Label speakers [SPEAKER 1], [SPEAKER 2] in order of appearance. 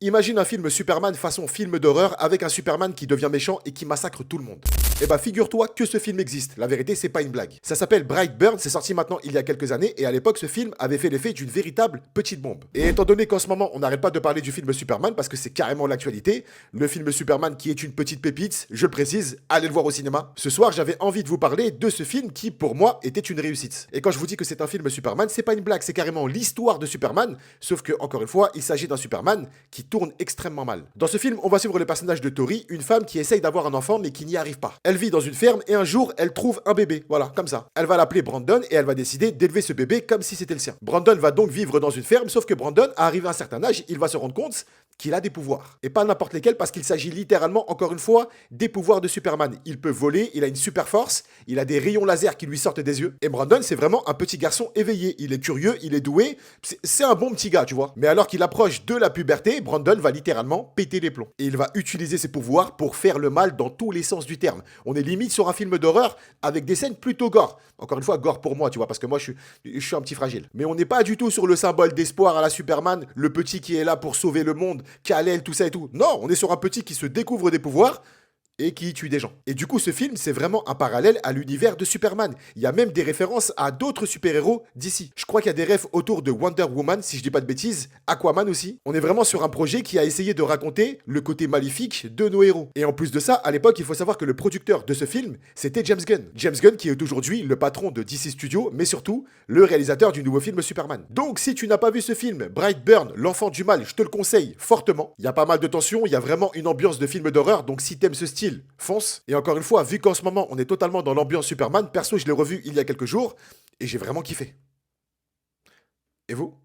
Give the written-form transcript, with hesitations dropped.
[SPEAKER 1] Imagine un film Superman façon film d'horreur avec un Superman qui devient méchant et qui massacre tout le monde. Eh bah figure-toi que ce film existe, la vérité c'est pas une blague. Ça s'appelle Brightburn, c'est sorti maintenant il y a quelques années et à l'époque ce film avait fait l'effet d'une véritable petite bombe. Et étant donné qu'en ce moment on n'arrête pas de parler du film Superman parce que c'est carrément l'actualité, le film Superman qui est une petite pépite, je le précise, allez le voir au cinéma. Ce soir j'avais envie de vous parler de ce film qui pour moi était une réussite. Et quand je vous dis que c'est un film Superman, c'est pas une blague, c'est carrément l'histoire de Superman, sauf que encore une fois il s'agit d'un Superman qui tourne extrêmement mal. Dans ce film, on va suivre le personnage de Tori, une femme qui essaye d'avoir un enfant mais qui n'y arrive pas. Elle vit dans une ferme et un jour, elle trouve un bébé, voilà, comme ça. Elle va l'appeler Brandon et elle va décider d'élever ce bébé comme si c'était le sien. Brandon va donc vivre dans une ferme, sauf que Brandon, arrivé à un certain âge, il va se rendre compte qu'il a des pouvoirs. Et pas n'importe lesquels parce qu'il s'agit littéralement, encore une fois, des pouvoirs de Superman. Il peut voler, il a une super force, il a des rayons laser qui lui sortent des yeux. Et Brandon, c'est vraiment un petit garçon éveillé. Il est curieux, il est doué, c'est un bon petit gars, tu vois. Mais alors qu'il approche de la puberté, Brandon va littéralement péter les plombs. Et il va utiliser ses pouvoirs pour faire le mal dans tous les sens du terme. On est limite sur un film d'horreur avec des scènes plutôt gore. Encore une fois, gore pour moi, tu vois, parce que moi je suis un petit fragile. Mais on n'est pas du tout sur le symbole d'espoir à la Superman, le petit qui est là pour sauver le monde, qui a l'aile, tout ça et tout. Non, on est sur un petit qui se découvre des pouvoirs et qui tue des gens. Et du coup, ce film, c'est vraiment un parallèle à l'univers de Superman. Il y a même des références à d'autres super-héros d'ici. Je crois qu'il y a des refs autour de Wonder Woman, si je dis pas de bêtises, Aquaman aussi. On est vraiment sur un projet qui a essayé de raconter le côté maléfique de nos héros. Et en plus de ça, à l'époque, il faut savoir que le producteur de ce film, c'était James Gunn. James Gunn qui est aujourd'hui le patron de DC Studios, mais surtout le réalisateur du nouveau film Superman. Donc si tu n'as pas vu ce film, Brightburn, l'enfant du mal, je te le conseille fortement. Il y a pas mal de tension, il y a vraiment une ambiance de film d'horreur, donc si t'aimes ce style, fonce. Et encore une fois, vu qu'en ce moment on est totalement dans l'ambiance Superman, perso je l'ai revu il y a quelques jours et j'ai vraiment kiffé. Et vous?